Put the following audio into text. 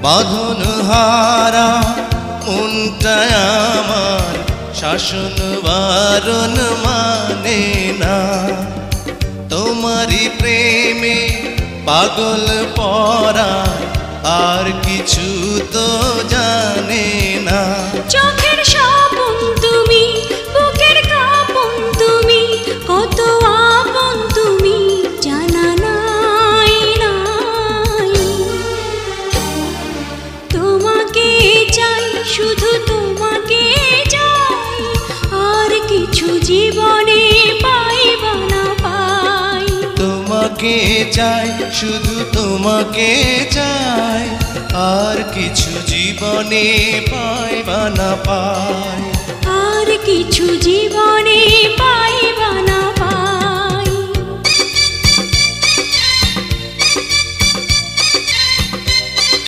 বাঁধন হারা মনটা আমার শাসন বারণ মানে না। তোমারই প্রেমে পাগল পরা আর কিছু তো জানে না। চোখের স্বপন তুমি, বুকের কাঁপন তুমি, কত আপন তুমি জানা নাই নাই। তোমাকে চাই, শুধু তোমাকে চাই, আর কিছু জীবনে পাইবা না পাই। তোমাকে চাই, শুধু তোমাকে চাই, আর কিছু জীবনে পাইবা না পাই। আর কিছু জীবনে পাইবা না